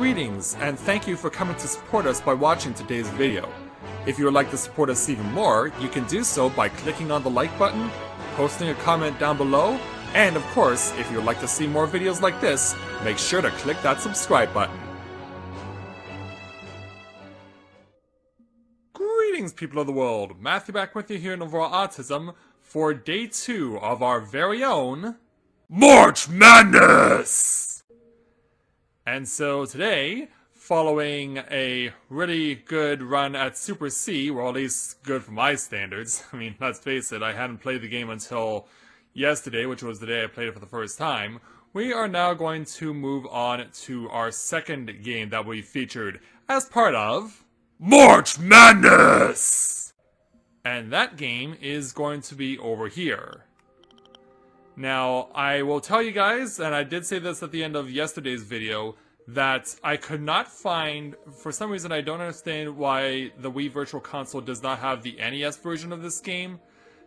Greetings, and thank you for coming to support us by watching today's video. If you would like to support us even more, you can do so by clicking on the like button, posting a comment down below, and of course, if you would like to see more videos like this, make sure to click that subscribe button. Greetings, people of the world! Matthew back with you here in Overall Autism for day 2 of our very own March Madness! And so today, following a really good run at Super C, or at least good for my standards, I mean, let's face it, I hadn't played the game until yesterday, which was the day I played it for the first time, we are now going to move on to our second game that we featured as part of March Madness! And that game is going to be over here. Now, I will tell you guys, and I did say this at the end of yesterday's video, that I could not find, for some reason I don't understand why the Wii Virtual Console does not have the NES version of this game.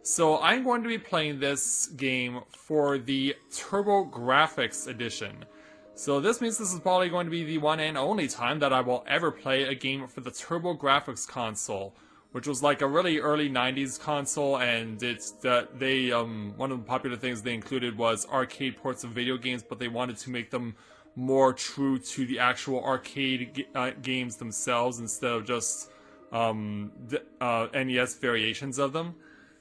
So I'm going to be playing this game for the TurboGrafx edition. So this means this is probably going to be the one and only time that I will ever play a game for the TurboGrafx console, which was like a really early 90s console, and it's that they one of the popular things they included was arcade ports of video games, but they wanted to make them more true to the actual arcade games themselves instead of just NES variations of them.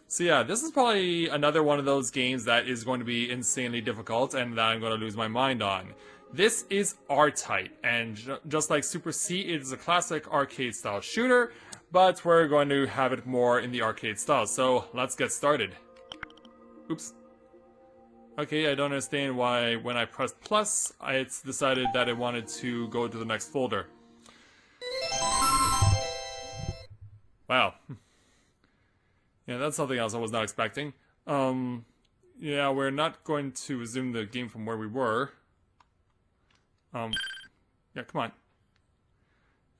So yeah, this is probably another one of those games that is going to be insanely difficult and that I'm going to lose my mind on. This is R-Type, and just like Super C, it is a classic arcade-style shooter, but we're going to have it more in the arcade style, so let's get started. Oops. Okay, I don't understand why when I pressed plus, it's decided that it wanted to go to the next folder. Wow. Yeah, that's something else I was not expecting. Yeah, we're not going to resume the game from where we were. Yeah, come on.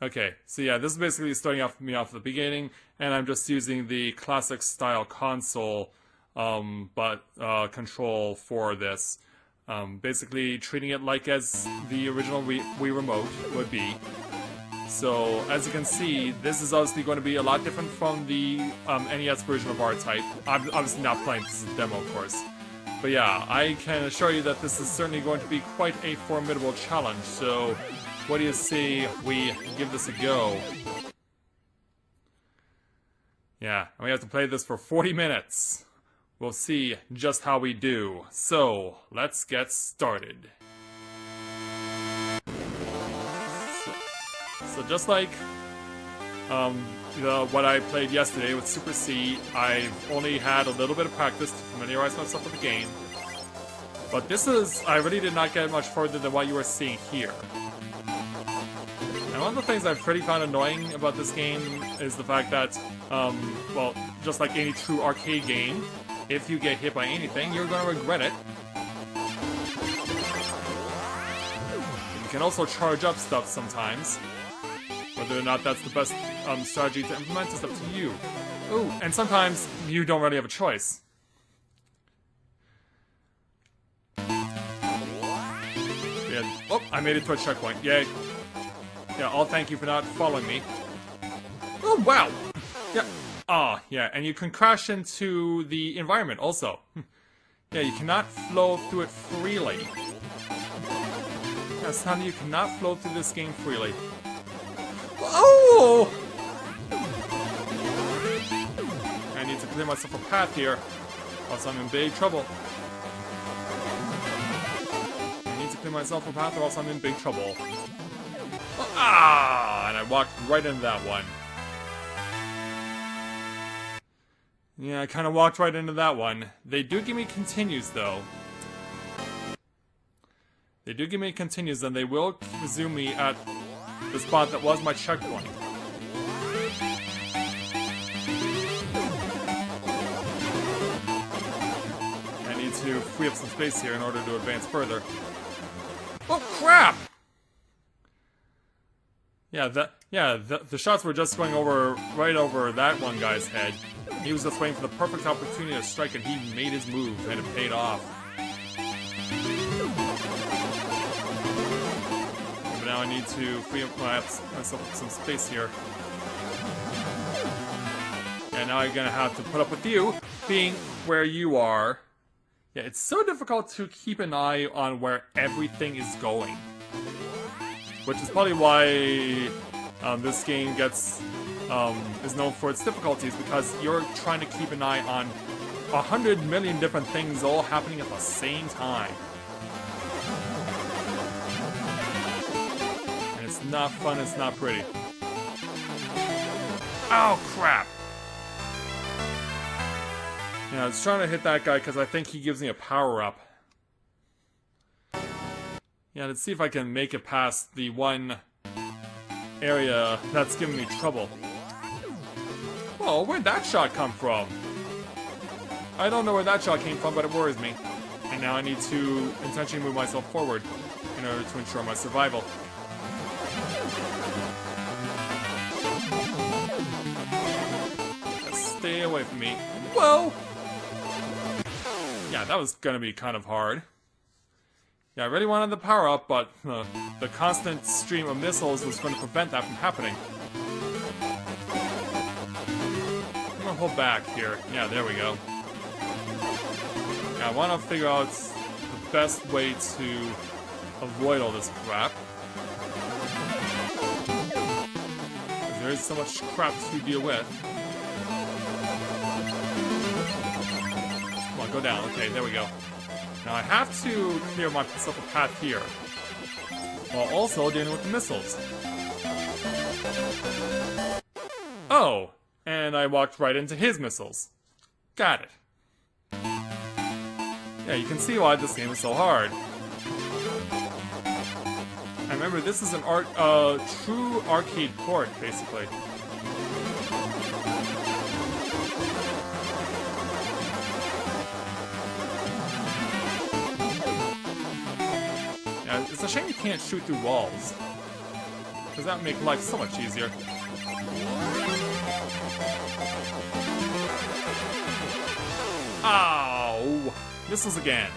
Okay, so yeah, this is basically starting me off at the beginning, and I'm just using the classic style console, control for this. Basically treating it like as the original Wii Remote would be. So, as you can see, this is obviously going to be a lot different from the NES version of R-Type. I'm obviously not playing, this is a demo, of course. But yeah, I can assure you that this is certainly going to be quite a formidable challenge, so what do you say we give this a go? Yeah, and we have to play this for 40 minutes. We'll see just how we do. So, let's get started. So just like what I played yesterday with Super C, I've only had a little bit of practice to familiarize myself with the game. But this is, I really did not get much further than what you are seeing here. And one of the things I've pretty found annoying about this game is the fact that, well, just like any true arcade game, if you get hit by anything, you're going to regret it. You can also charge up stuff sometimes. Whether or not that's the best strategy to implement is up to you. Ooh, and sometimes you don't really have a choice. Yeah. Oh, I made it to a checkpoint. Yay. Yeah, I'll thank you for not following me. Oh, wow! Yeah. Ah, yeah, and you can crash into the environment also. Yeah, you cannot flow through it freely. Yeah, son, you cannot flow through this game freely. Oh! I need to clear myself a path here, else I'm in big trouble. I need to clear myself a path or else I'm in big trouble. Oh, ah! And I walked right into that one. Yeah, I kind of walked right into that one. They do give me continues, though. They do give me continues, and they will resume me at the spot that was my checkpoint. I need to free up some space here in order to advance further. Oh, crap! Yeah, the shots were just going right over that one guy's head. He was just waiting for the perfect opportunity to strike, and he made his move, and it paid off. But now I need to free up myself some space here. And now I'm gonna have to put up with you being where you are. Yeah, it's so difficult to keep an eye on where everything is going. Which is probably why this game gets is known for its difficulties, because you're trying to keep an eye on 100 million different things all happening at the same time. And it's not fun, it's not pretty. Oh, crap! Yeah, I was trying to hit that guy because I think he gives me a power-up. Yeah, let's see if I can make it past the one area that's giving me trouble. Whoa, where'd that shot come from? I don't know where that shot came from, but it worries me. And now I need to intentionally move myself forward in order to ensure my survival. Just stay away from me. Whoa! Yeah, that was gonna be kind of hard. Yeah, I really wanted the power-up, but the constant stream of missiles was going to prevent that from happening. I'm gonna hold back here. Yeah, there we go. Yeah, I want to figure out the best way to avoid all this crap. Because there is so much crap to deal with. Come on, go down. Okay, there we go. Now I have to clear myself a path here, while also dealing with the missiles. Oh, and I walked right into his missiles. Got it. Yeah, you can see why this game is so hard. And remember, this is an true arcade port, basically. It's a shame you can't shoot through walls, because that would make life so much easier. Ow! Missiles again.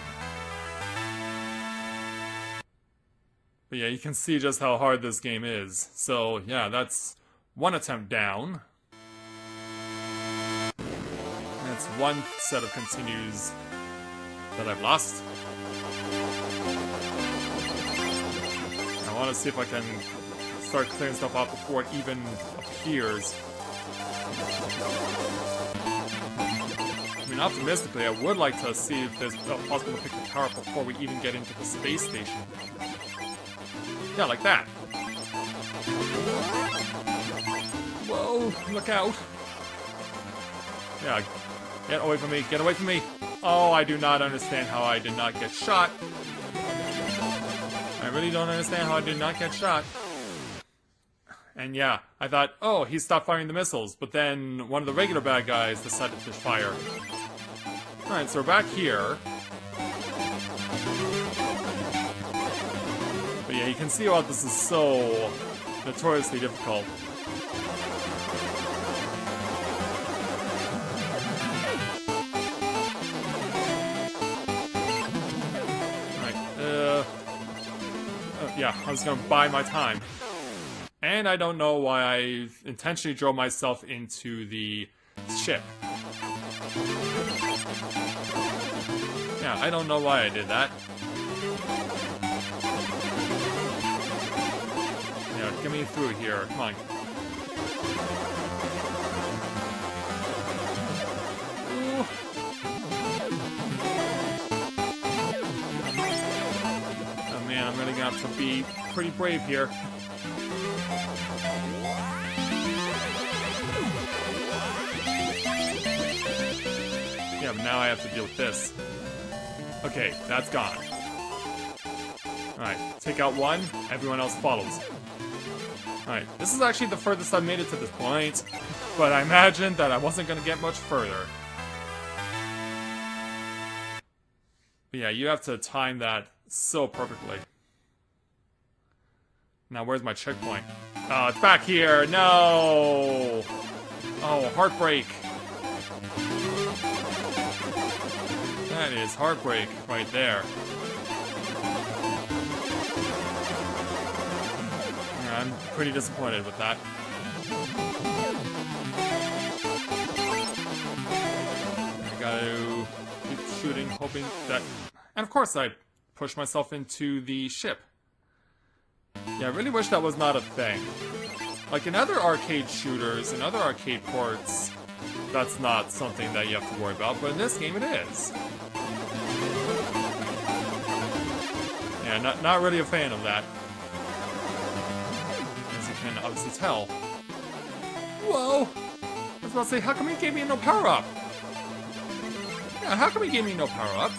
But yeah, you can see just how hard this game is. So yeah, that's one attempt down. That's one set of continues that I've lost. I want to see if I can start clearing stuff off before it even appears. I mean, optimistically, I would like to see if there's possible to pick the power up before we even get into the space station. Yeah, like that. Whoa, look out. Yeah, get away from me, get away from me. Oh, I do not understand how I did not get shot. I really don't understand how I did not get shot. And yeah, I thought, oh, he stopped firing the missiles, but then one of the regular bad guys decided to fire. Alright, so we're back here. But yeah, you can see why this is so notoriously difficult. Yeah, I was gonna buy my time. And I don't know why I intentionally drove myself into the ship. Yeah, I don't know why I did that. Yeah, get me through here. Come on. Ooh. Oh man, I'm really gonna have to be pretty brave here. Yeah, but now I have to deal with this. Okay, that's gone. Alright, take out one, everyone else follows. Alright, this is actually the furthest I've made it to this point, but I imagined that I wasn't going to get much further. But yeah, you have to time that so perfectly. Now, where's my checkpoint? Oh, it's back here! No! Oh, heartbreak. That is heartbreak right there. I'm pretty disappointed with that. I gotta keep shooting, hoping that... And of course I push myself into the ship. Yeah, I really wish that was not a thing. Like in other arcade shooters, in other arcade ports, that's not something that you have to worry about, but in this game it is. Yeah, not really a fan of that. As you can obviously tell. Whoa! I was about to say, how come he gave me no power-up? Yeah, how come he gave me no power-up?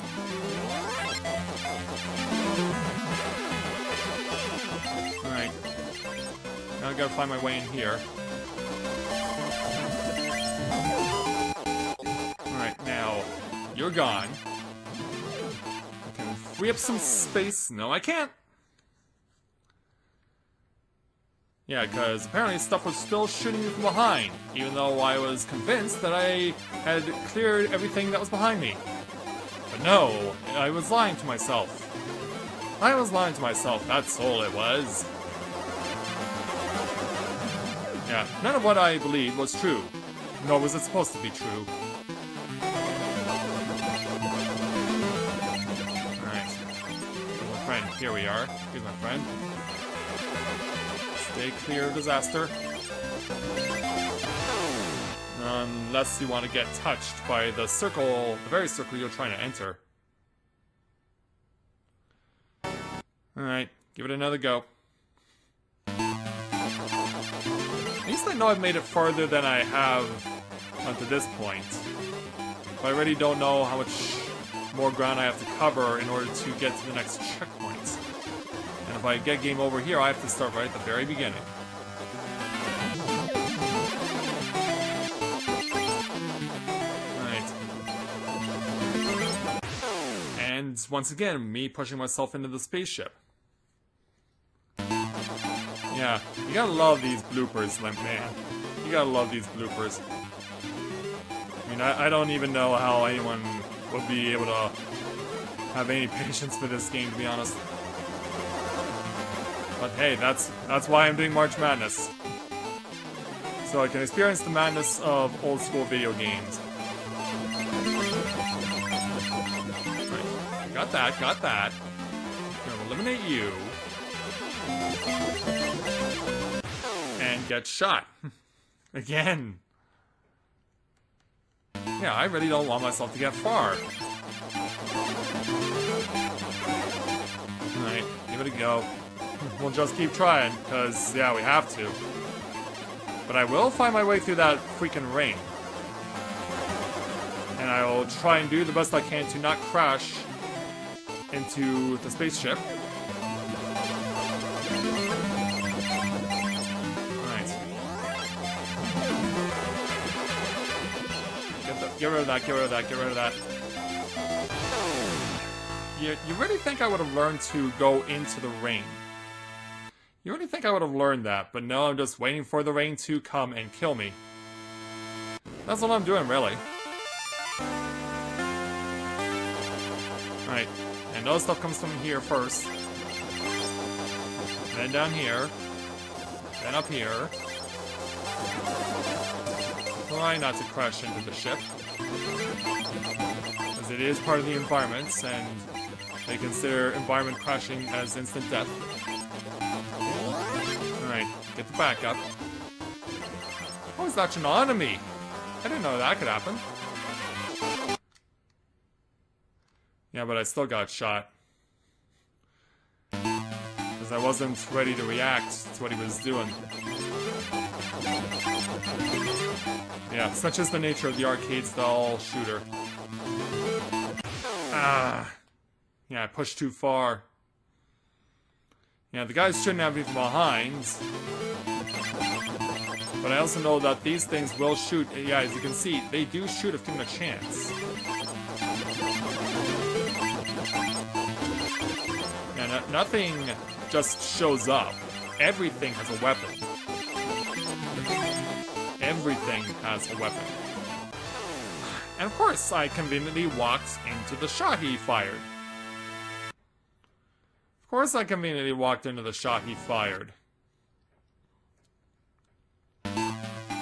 Alright. Now I gotta find my way in here. Alright, now, you're gone. I can free up some space. No, I can't! Yeah, because apparently stuff was still shooting me from behind, even though I was convinced that I had cleared everything that was behind me. But no, I was lying to myself. I was lying to myself, that's all it was. Yeah, none of what I believed was true. Nor was it supposed to be true. Alright. My friend, here we are. Here's my friend. Stay clear of disaster. Unless you want to get touched by the circle, the very circle you're trying to enter. Alright, give it another go. At least I know I've made it farther than I have up to this point. But I already don't know how much more ground I have to cover in order to get to the next checkpoint. And if I get game over here, I have to start right at the very beginning. Alright. And once again, me pushing myself into the spaceship. Yeah, you gotta love these bloopers, man. You gotta love these bloopers. I mean, I don't even know how anyone would be able to have any patience for this game, to be honest. But hey, that's why I'm doing March Madness. So I can experience the madness of old school video games. Right, got that. I'm gonna eliminate you. And get shot. Again. Yeah, I really don't want myself to get far. Alright, give it a go. We'll just keep trying, because, yeah, we have to. But I will find my way through that freaking ring. And I will try and do the best I can to not crash into the spaceship. Get rid of that, get rid of that, get rid of that. You really think I would have learned to go into the ring? You really think I would have learned that, but no, I'm just waiting for the ring to come and kill me. That's what I'm doing, really. Alright, and all stuff comes from here first. Then down here. Then up here. Try not to crash into the ship. Because it is part of the environment, and they consider environment crashing as instant death. Alright, get the backup. Oh, he's latching on to me! I didn't know that could happen. Yeah, but I still got shot. Because I wasn't ready to react to what he was doing. Yeah, such is the nature of the arcade-style shooter. Ah. Yeah, I pushed too far. Yeah, the guys shouldn't have me from behind. But I also know that these things will shoot. Yeah, as you can see, they do shoot if given a chance. Yeah, nothing just shows up. Everything has a weapon. Everything has a weapon. And of course, I conveniently walked into the shot he fired. Of course I conveniently walked into the shot he fired.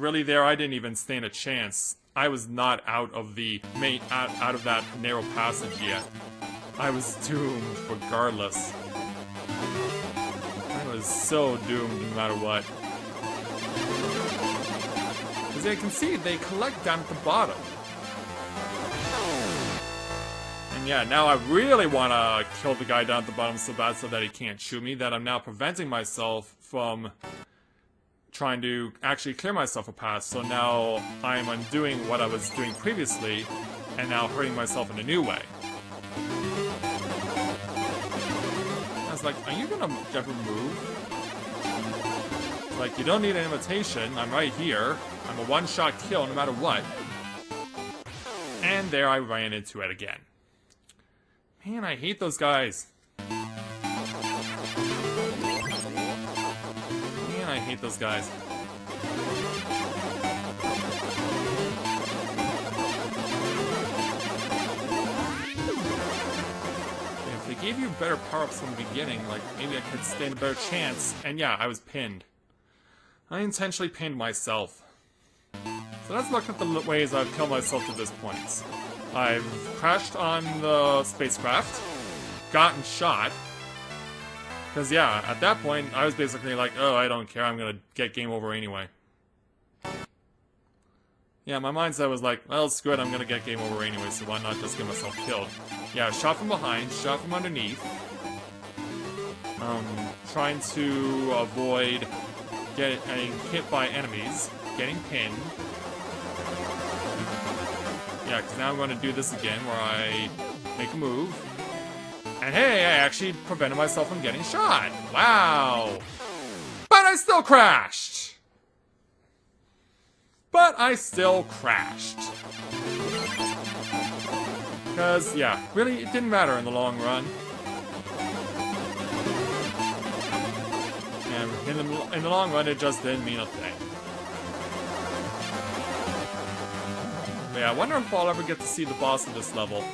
really there, I didn't even stand a chance. I was not out of the out of that narrow passage yet. I was doomed regardless. I was so doomed no matter what. As you can see, they collect down at the bottom. And yeah, now I really want to kill the guy down at the bottom so bad so that he can't shoot me, that I'm now preventing myself from trying to actually clear myself a path. So now I'm undoing what I was doing previously, and now hurting myself in a new way. I was like, are you gonna ever move? Like, you don't need an invitation, I'm right here. I'm a one-shot kill no matter what. And there I ran into it again. Man, I hate those guys. Man, I hate those guys. If they gave you better power-ups from the beginning, like, maybe I could stand a better chance. And yeah, I was pinned. I intentionally pinned myself. So let's look at the ways I've killed myself to this point. I've crashed on the spacecraft, gotten shot, because yeah, at that point, I was basically like, oh, I don't care, I'm gonna get game over anyway. Yeah, my mindset was like, well, screw it, I'm gonna get game over anyway, so why not just get myself killed? Yeah, shot from behind, shot from underneath. Trying to avoid getting hit by enemies, getting pinned. Yeah, because now I'm going to do this again, where I make a move. And hey, I actually prevented myself from getting shot! Wow! But I still crashed! Because, yeah, really, it didn't matter in the long run. And in the long run, it just didn't mean a thing. But yeah, I wonder if I'll ever get to see the boss of this level.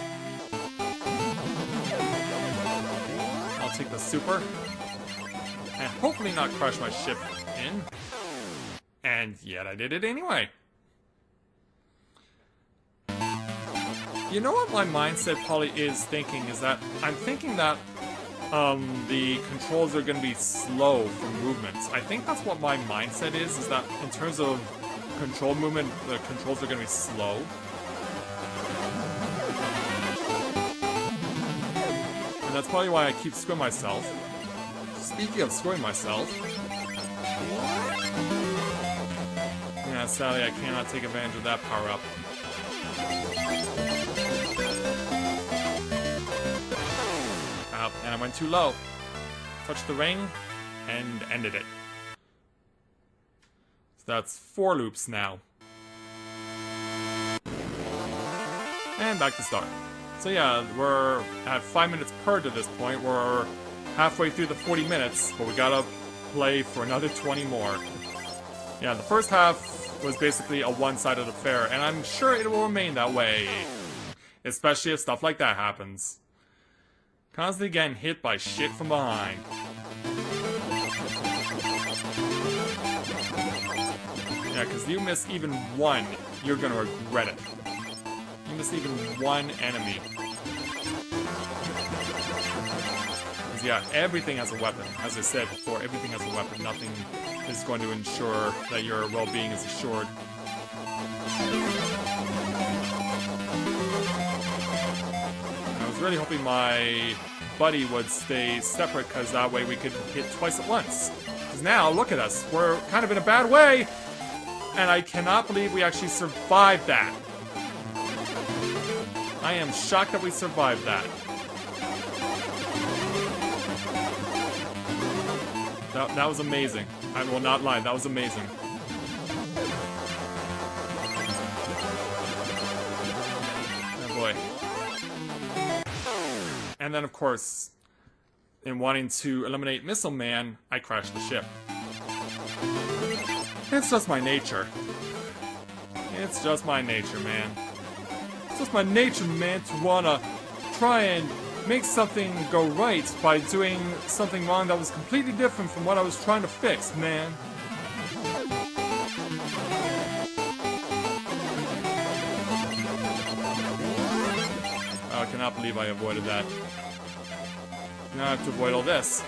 I'll take the super. And hopefully not crush my ship in. And yet I did it anyway. You know what my mindset probably is thinking is that I'm thinking that the controls are going to be slow for movements. I think that's what my mindset is that in terms of control movement, the controls are going to be slow. And that's probably why I keep screwing myself. Speaking of screwing myself... Yeah, sadly I cannot take advantage of that power-up. And I went too low. Touched the ring, and ended it. So that's 4 loops now. And back to start. So yeah, we're at 5 minutes per to this point. We're halfway through the 40 minutes, but we gotta play for another 20 more. Yeah, the first half was basically a one-sided affair, and I'm sure it will remain that way. Especially if stuff like that happens. Constantly getting hit by shit from behind. Yeah, because you miss even one, you're gonna regret it. You miss even one enemy. Because yeah, everything has a weapon. As I said before, everything has a weapon. Nothing is going to ensure that your well-being is assured. I was really hoping my buddy would stay separate, because that way we could hit twice at once. Because now, look at us. We're kind of in a bad way. And I cannot believe we actually survived that. I am shocked that we survived that. That was amazing. I will not lie, that was amazing. Oh boy. And then, of course, in wanting to eliminate Missile Man, I crashed the ship. It's just my nature. It's just my nature, man. It's just my nature, man, to wanna try and make something go right by doing something wrong that was completely different from what I was trying to fix, man. believe I avoided that. Now I have to avoid all this.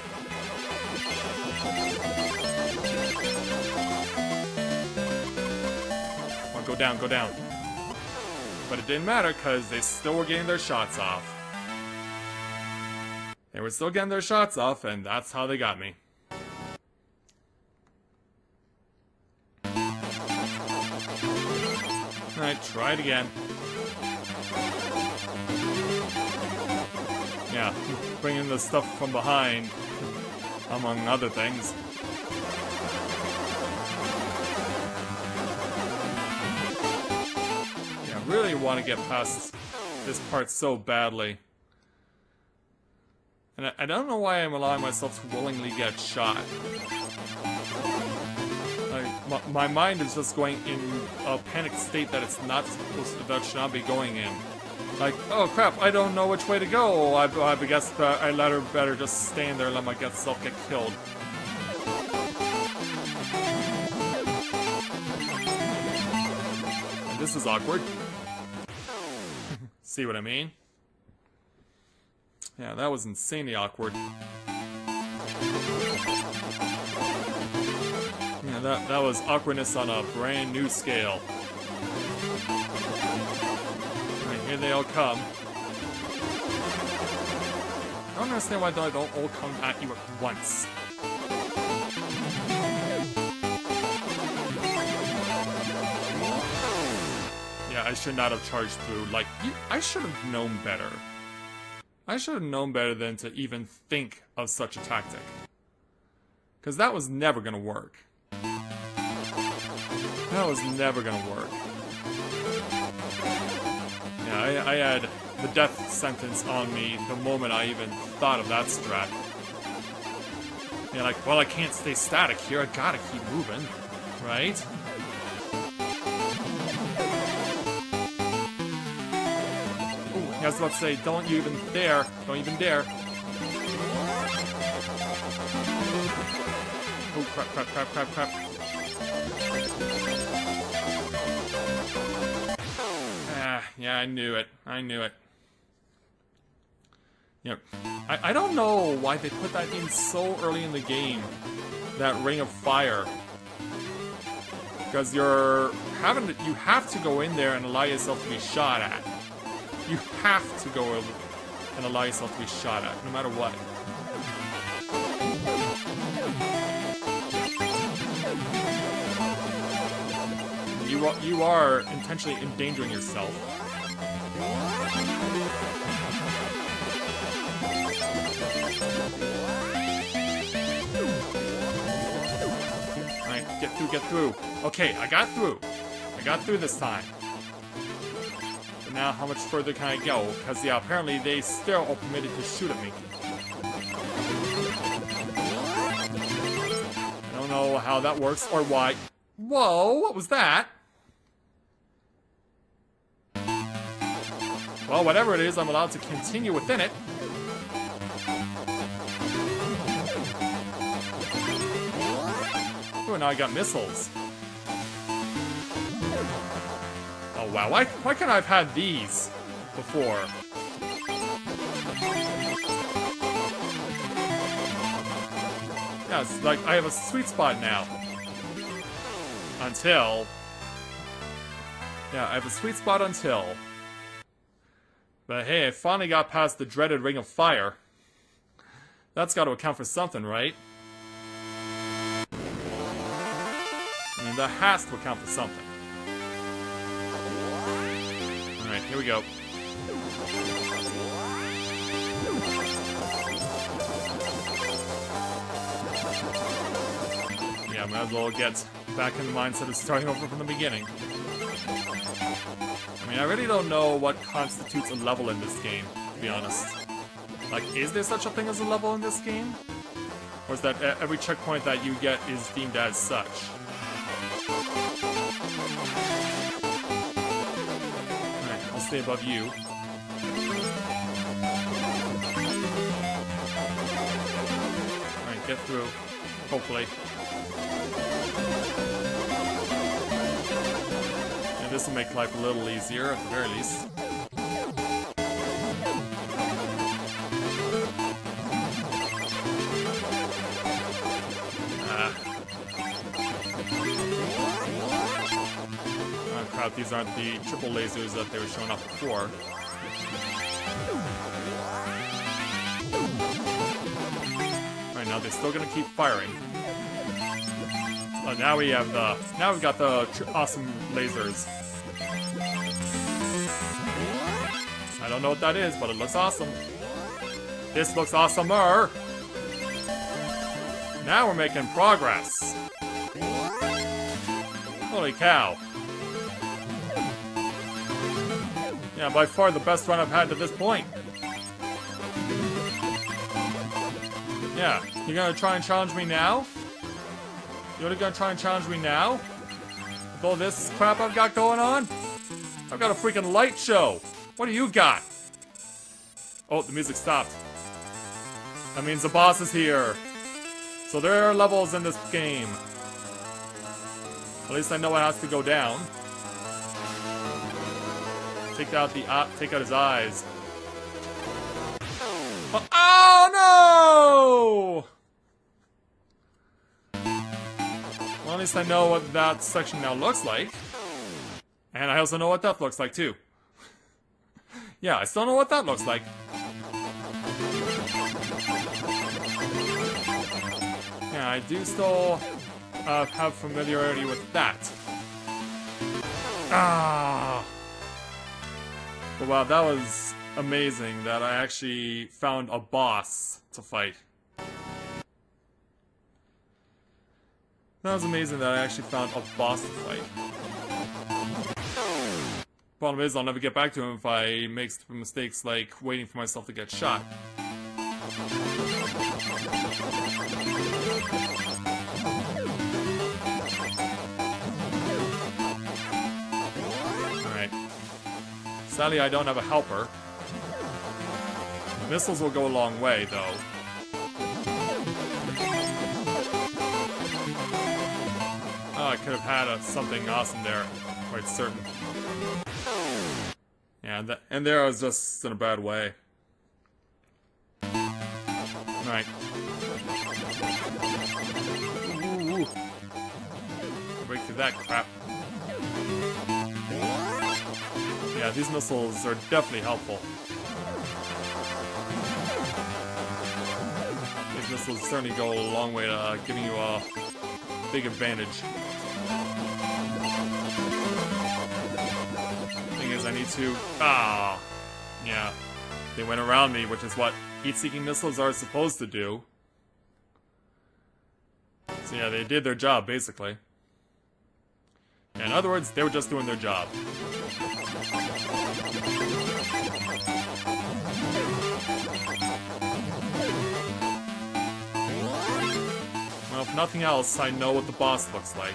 Oh, go down, go down. But it didn't matter, because they still were getting their shots off. They were still getting their shots off, and that's how they got me. Alright, try it again. Yeah, bringing the stuff from behind, among other things. Yeah, I really want to get past this part so badly. And I don't know why I'm allowing myself to willingly get shot. My mind is just going in a panicked state that it's not supposed to, that should not be going in. Like, oh crap, I don't know which way to go. I guess I let her better just stand there and let myself get killed. And this is awkward. See what I mean? Yeah, that was insanely awkward. Yeah, that was awkwardness on a brand new scale. Alright, here they all come. I don't understand why they don't all come at you at once. Yeah, I should not have charged through. Like, I should have known better. I should have known better than to even think of such a tactic. Because that was never gonna work. That was never gonna work. Yeah, I had the death sentence on me the moment I even thought of that strat. Yeah, like, well, I can't stay static here, I gotta keep moving, right? Ooh, I was about to say, don't you even dare, don't even dare. Oh, crap, crap, crap, crap, crap. Yeah, I knew it. I knew it. You know, I don't know why they put that in so early in the game. That ring of fire. Because you have to go in there and allow yourself to be shot at. You have to go and allow yourself to be shot at, no matter what. You are intentionally endangering yourself. Alright, get through. Okay, I got through. I got through this time. But now, how much further can I go? Because, yeah, apparently they still are permitted to shoot at me. I don't know how that works or why. Whoa, what was that? Well, whatever it is, I'm allowed to continue within it. Oh, now I got missiles. Oh, wow. Why can't I have had these before? Yeah, it's like I have a sweet spot now. Until... Yeah, I have a sweet spot until... But hey, I finally got past the dreaded Ring of Fire. That's got to account for something, right? I mean, that has to account for something. Alright, here we go. Yeah, might as well get back in the mindset of starting over from the beginning. I mean, I really don't know what constitutes a level in this game, to be honest. Like, is there such a thing as a level in this game? Or is that every checkpoint that you get is deemed as such? Alright, I'll stay above you. Alright, get through. Hopefully. And this will make life a little easier, at the very least. out these aren't the triple lasers that they were showing off before. Alright, now they're still gonna keep firing. Now we have the... Now we've got the awesome lasers. I don't know what that is, but it looks awesome. This looks awesomer! Now we're making progress. Holy cow. Yeah, by far the best run I've had to this point. Yeah, you're gonna try and challenge me now? You're gonna try and challenge me now? With all this crap I've got going on? I've got a freaking light show. What do you got? Oh, the music stopped. That means the boss is here. So there are levels in this game. At least I know it has to go down. Take out his eyes. Oh no! Well, at least I know what that section now looks like. And I also know what that looks like too. Yeah, I still know what that looks like. Yeah, I do still have familiarity with that. Ah! But wow, that was amazing that I actually found a boss to fight. That was amazing that I actually found a boss to fight. Problem is, I'll never get back to him if I make stupid mistakes like waiting for myself to get shot. Alright. Sadly, I don't have a helper. Missiles will go a long way, though. Oh, I could have had something awesome there. Quite certain. Yeah, and there I was just in a bad way. Alright. Ooh. Break through that crap. Yeah, these missiles are definitely helpful. These missiles certainly go a long way to giving you a big advantage. Thing is, I need to... Ah! Yeah. They went around me, which is what heat-seeking missiles are supposed to do. So yeah, they did their job, basically. Yeah, in other words, they were just doing their job. Well, if nothing else, I know what the boss looks like.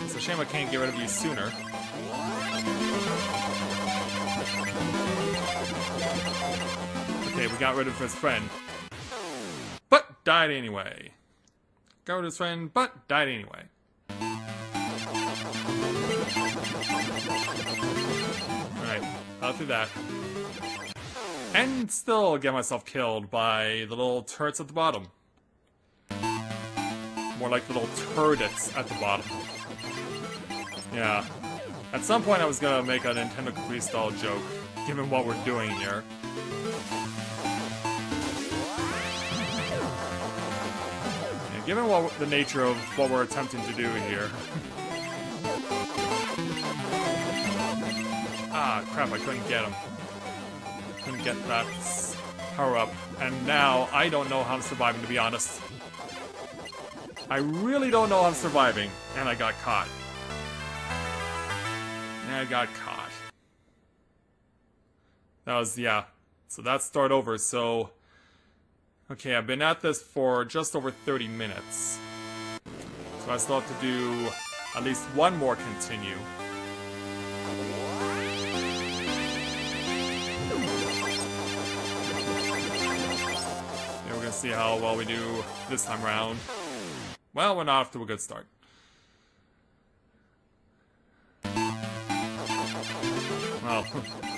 It's a shame I can't get rid of you sooner. Okay, we got rid of his friend. But died anyway. Got rid of his friend, but died anyway. Alright, out through that. And still get myself killed by the little turrets at the bottom. More like little turrets at the bottom. Yeah. At some point I was gonna make a Nintendo Capri style joke, given what we're doing here. And given the nature of what we're attempting to do here. Ah, crap, I couldn't get him. Couldn't get that power up. And now, I don't know how I'm surviving, to be honest. I really don't know how I'm surviving. And I got caught. That was, yeah. So that's start over, so... Okay, I've been at this for just over 30 minutes. So I still have to do at least one more continue. And we're gonna see how well we do this time around. Well, we're not off to a good start. Well,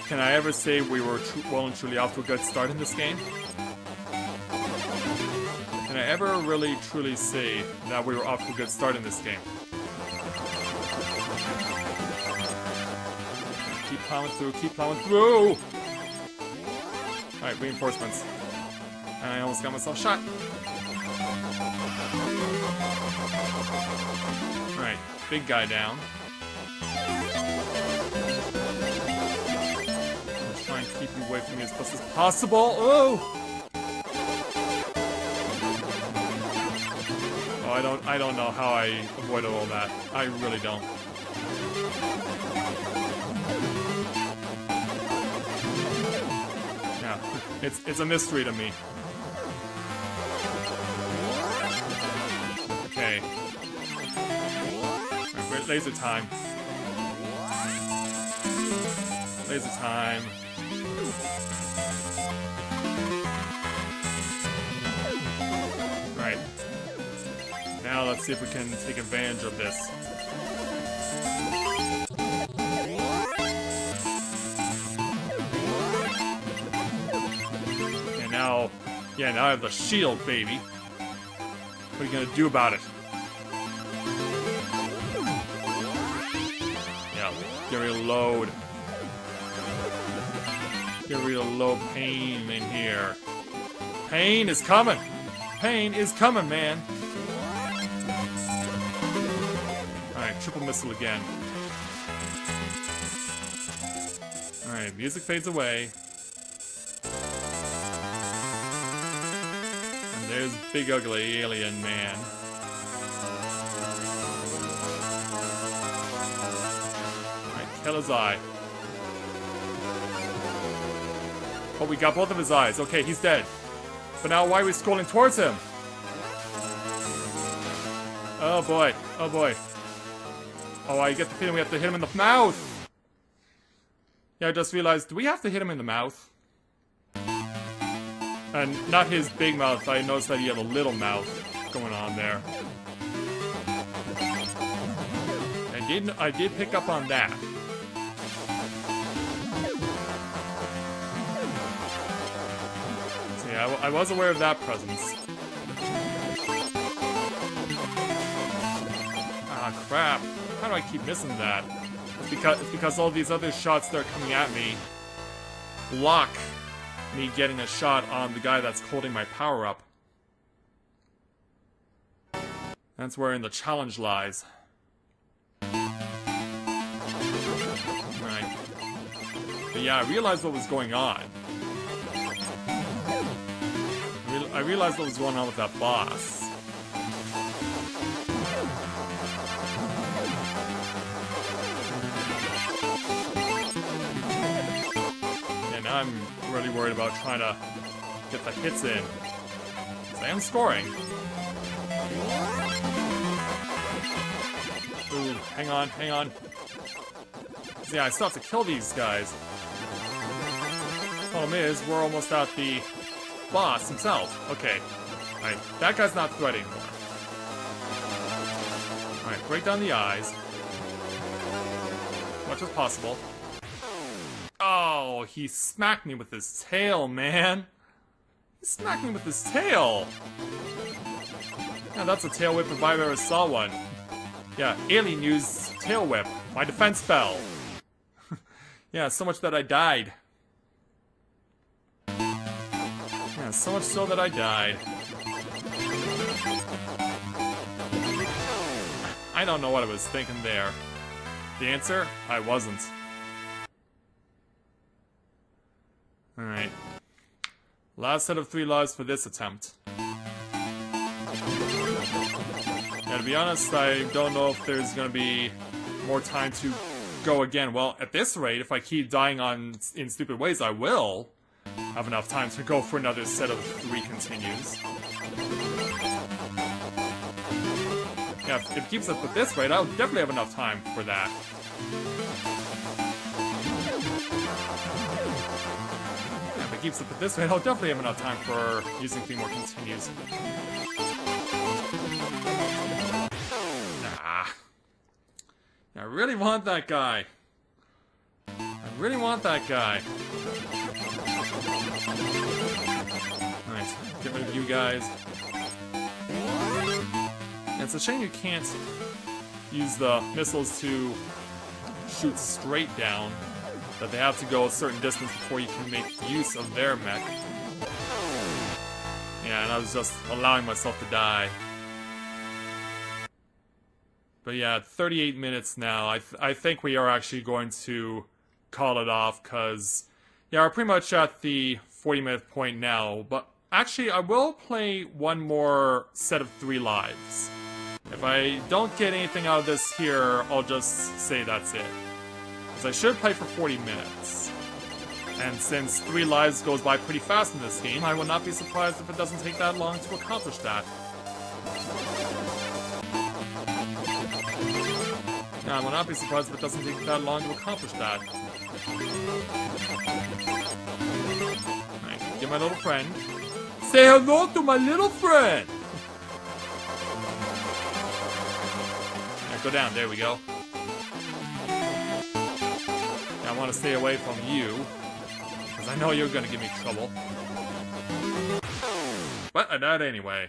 can I ever say we were well and truly off to a good start in this game? Can I ever really truly say that we were off to a good start in this game. Keep plowing through, keep plowing through! Alright, reinforcements. And I almost got myself shot. Alright, big guy down. I'll try and keep you away from me as close as possible. Oh! Oh, I don't know how I avoided all that. I really don't. Yeah, it's a mystery to me. Okay. Alright, laser time. Laser time. Right. Now let's see if we can take advantage of this. And now, yeah, now I have the shield, baby. What are you gonna do about it? Yeah, get ready to load. Get ready to load pain in here. Pain is coming! Pain is coming, man! Alright, triple missile again. Alright, music fades away. And there's big ugly alien man. Alright, kill his eye. Oh, we got both of his eyes. Okay, he's dead. But now why are we scrolling towards him? Oh boy, oh boy. Oh, I get the feeling we have to hit him in the mouth! Yeah, I just realized, do we have to hit him in the mouth? And not his big mouth, I noticed that he had a little mouth going on there. I did pick up on that. So yeah, I was aware of that presence. Ah, crap. How do I keep missing that? It's because all these other shots that are coming at me block me getting a shot on the guy that's holding my power-up. That's wherein the challenge lies. Right. But yeah, I realized what was going on. I realized what was going on with that boss. And now I'm really worried about trying to get the hits in. Because I am scoring. Ooh, hang on, hang on. Yeah, I still have to kill these guys. Problem is, we're almost at the boss himself. Okay. Alright, that guy's not threatening anymore. Alright, break down the eyes. As much as possible. Oh, he smacked me with his tail, man. He smacked me with his tail. Yeah, that's a tail whip if I've ever saw one. Yeah, alien used tail whip. My defense fell. Yeah, so much that I died. Yeah, so much so that I died. I don't know what I was thinking there. The answer? I wasn't. Alright. Last set of 3 lives for this attempt. Yeah, to be honest, I don't know if there's gonna be more time to go again. Well, at this rate, if I keep dying in stupid ways, I will have enough time to go for another set of 3 continues. Yeah, if it keeps up at this rate, I'll definitely have enough time for that. Yeah, if it keeps up at this rate, I'll definitely have enough time for using 3 more continues. Nah. I really want that guy. I really want that guy. Alright, get rid of you guys. And it's a shame you can't use the missiles to shoot straight down, that they have to go a certain distance before you can make use of their mech. Yeah, and I was just allowing myself to die. But yeah, 38 minutes now. I think we are actually going to call it off, because, yeah, we're pretty much at the 40-minute point now. But actually, I will play one more set of 3 lives. If I don't get anything out of this here, I'll just say that's it. Because I should play for 40 minutes. And since 3 lives goes by pretty fast in this game, I will not be surprised if it doesn't take that long to accomplish that. I will not be surprised if it doesn't take that long to accomplish that. Alright, get my little friend. Say hello to my little friend! Alright, go down, there we go. I want to stay away from you, because I know you're gonna give me trouble. But I died anyway.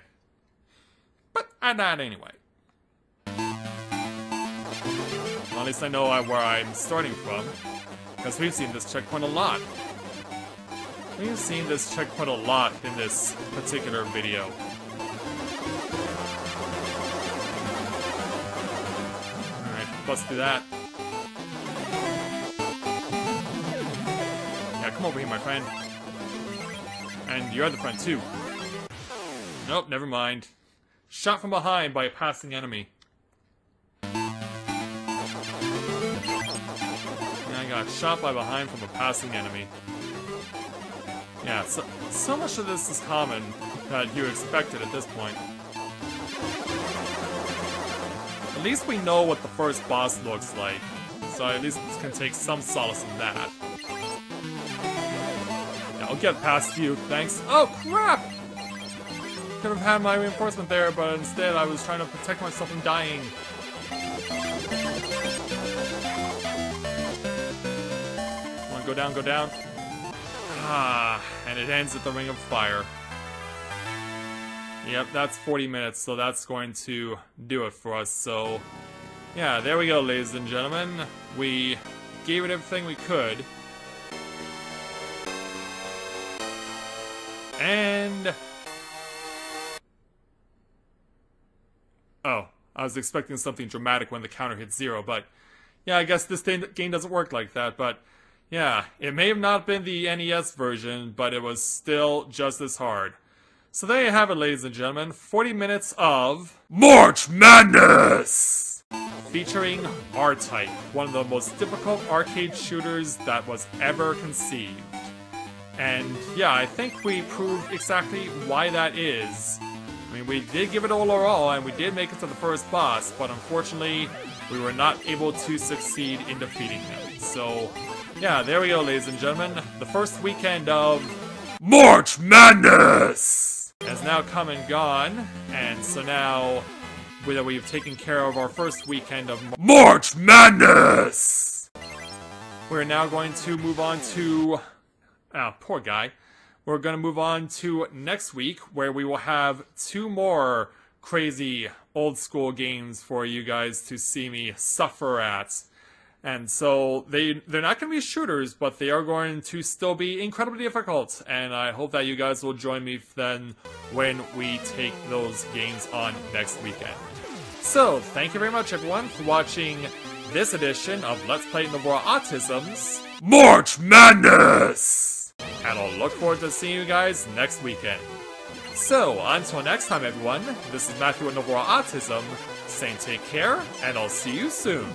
Well, at least I know where I'm starting from, because we've seen this checkpoint a lot. We've seen this checkpoint a lot in this particular video. Alright, let's do that. Yeah, come over here, my friend. And your other friend, too. Nope, never mind. Shot from behind by a passing enemy. I got shot by behind from a passing enemy. Yeah, so much of this is common that you expected at this point. At least we know what the first boss looks like, so I at least can take some solace in that. Yeah, I'll get past you, thanks. Oh, crap! Could have had my reinforcement there, but instead I was trying to protect myself from dying. Go down, go down. Ah, and it ends at the Ring of Fire. Yep, that's 40 minutes, so that's going to do it for us. So, yeah, there we go, ladies and gentlemen. We gave it everything we could. And... oh, I was expecting something dramatic when the counter hit 0, but... yeah, I guess this game doesn't work like that, but... yeah, it may have not been the NES version, but it was still just as hard. So there you have it, ladies and gentlemen. 40 minutes of... March Madness! Featuring R-Type, one of the most difficult arcade shooters that was ever conceived. And yeah, I think we proved exactly why that is. I mean, we did give it all our all, and we did make it to the first boss, but unfortunately, we were not able to succeed in defeating him. So... yeah, there we go, ladies and gentlemen. The first weekend of March Madness has now come and gone, and so now that we've taken care of our first weekend of March Madness, we're now going to move on to... ah, poor guy. We're going to move on to next week, where we will have 2 more crazy old-school games for you guys to see me suffer at. And so, they're not going to be shooters, but they are going to still be incredibly difficult. And I hope that you guys will join me then when we take those games on next weekend. So, thank you very much everyone for watching this edition of Let's Play Novora Autism's March Madness! And I'll look forward to seeing you guys next weekend. So, until next time everyone, this is Matthew with Novora Autism, saying take care, and I'll see you soon.